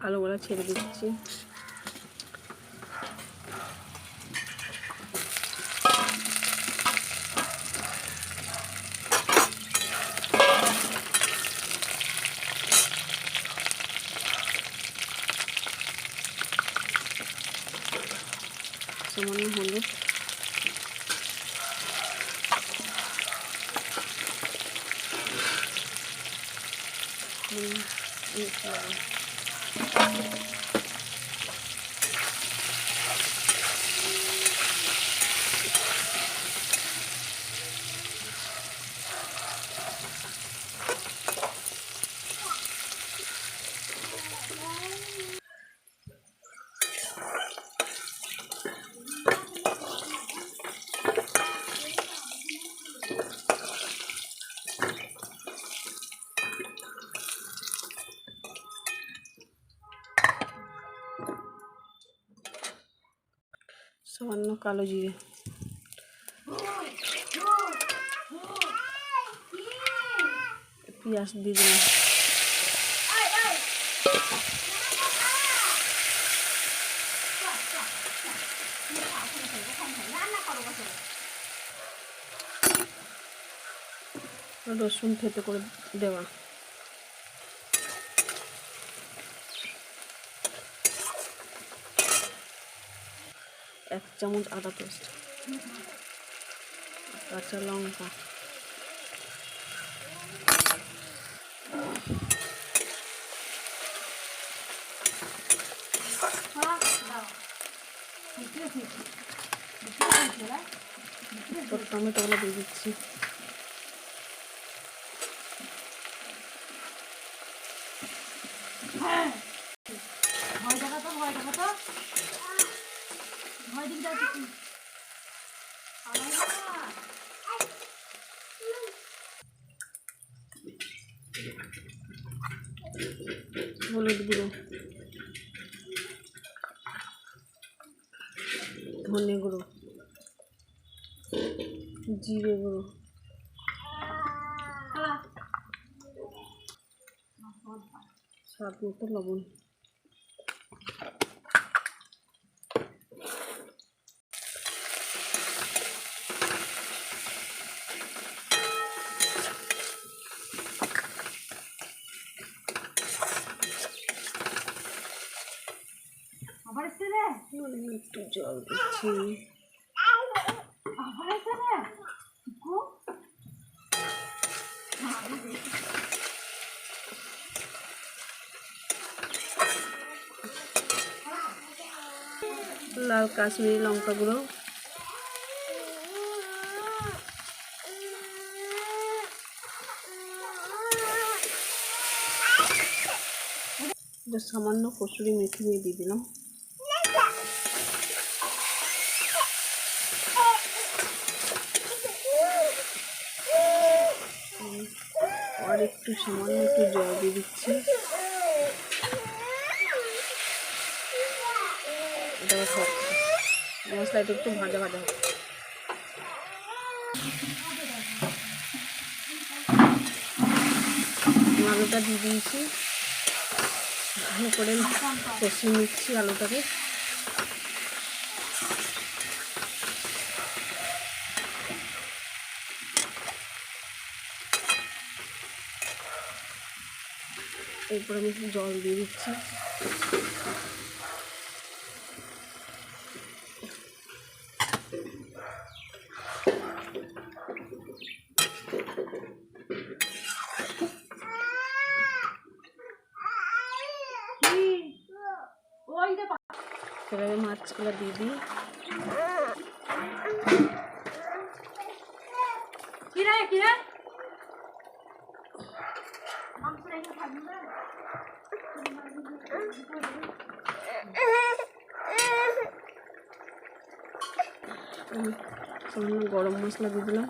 আলুগুলো ছেড়ে দিচ্ছি। সামান্য হলুদ, সামান্য কালো জিরে, পেঁয়াজ দিয়ে দিলাম। রসুন থেতো করে দেওয়া, 1 চামচ আদা পেস্ট, কাঁচা লঙ্কা, টমেটোগুলো দিয়ে দিচ্ছি। হলুদ গুঁড়ো, ধনে গুঁড়ো, জিরে গুঁড়ো, স্বাদ মতো লবণ। একটু জল দিচ্ছি। লাল কাশ্মীরি লঙ্কা গুঁড়ো, সামান্য কসুরি মেথি দিয়ে দিলাম। আর একটু সামান্য একটু জল দিয়ে দিচ্ছি। এটা মশলাটা একটু ভাজা ভাজা হবে। আলুটা দিয়ে দিয়েছি, ভালো করে কষিয়ে নিচ্ছি আলুটাকে। এরপরে আমি একটু জল দিয়ে দিচ্ছি। এবারে মাছগুলো দিয়ে দিই। সামান্য গরম মশলা দিয়ে দিলাম।